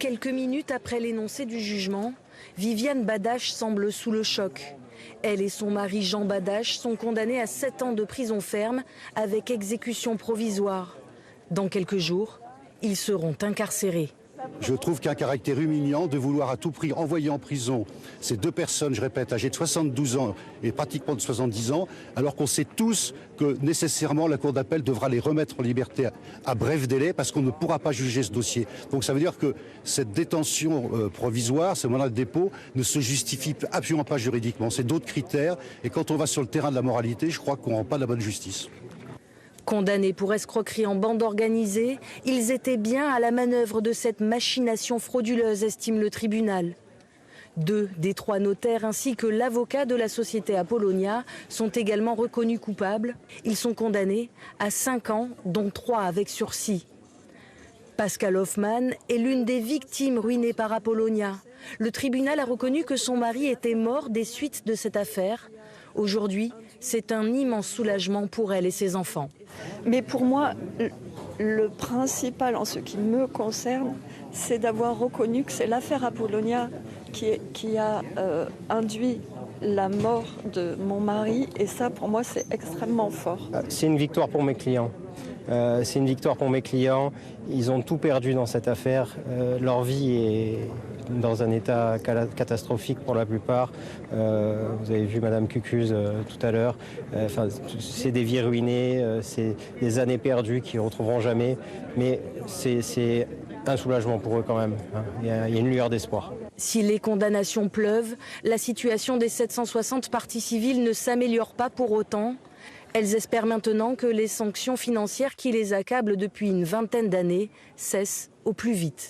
Quelques minutes après l'énoncé du jugement, Viviane Badache semble sous le choc. Elle et son mari Jean Badache sont condamnés à 7 ans de prison ferme avec exécution provisoire. Dans quelques jours, ils seront incarcérés. Je trouve qu'un caractère humiliant de vouloir à tout prix envoyer en prison ces deux personnes, je répète, âgées de 72 ans et pratiquement de 70 ans, alors qu'on sait tous que nécessairement la Cour d'appel devra les remettre en liberté à bref délai parce qu'on ne pourra pas juger ce dossier. Donc ça veut dire que cette détention provisoire, ce mandat de dépôt, ne se justifie absolument pas juridiquement. C'est d'autres critères et quand on va sur le terrain de la moralité, je crois qu'on ne rend pas de la bonne justice. Condamnés pour escroquerie en bande organisée, ils étaient bien à la manœuvre de cette machination frauduleuse, estime le tribunal. 2 des 3 notaires ainsi que l'avocat de la société Apollonia sont également reconnus coupables. Ils sont condamnés à 5 ans, dont 3 avec sursis. Pascal Hoffman est l'une des victimes ruinées par Apollonia. Le tribunal a reconnu que son mari était mort des suites de cette affaire. Aujourd'hui, c'est un immense soulagement pour elle et ses enfants. Mais pour moi, le principal en ce qui me concerne, c'est d'avoir reconnu que c'est l'affaire Apollonia qui a induit la mort de mon mari. Et ça, pour moi, c'est extrêmement fort. C'est une victoire pour mes clients. C'est une victoire pour mes clients. Ils ont tout perdu dans cette affaire. Leur vie est dans un état catastrophique pour la plupart. Vous avez vu Madame Cucuz tout à l'heure. C'est des vies ruinées, c'est des années perdues qu'ils ne retrouveront jamais. Mais c'est un soulagement pour eux quand même. Il y a une lueur d'espoir. Si les condamnations pleuvent, la situation des 760 parties civiles ne s'améliore pas pour autant. Elles espèrent maintenant que les sanctions financières qui les accablent depuis une vingtaine d'années cessent au plus vite.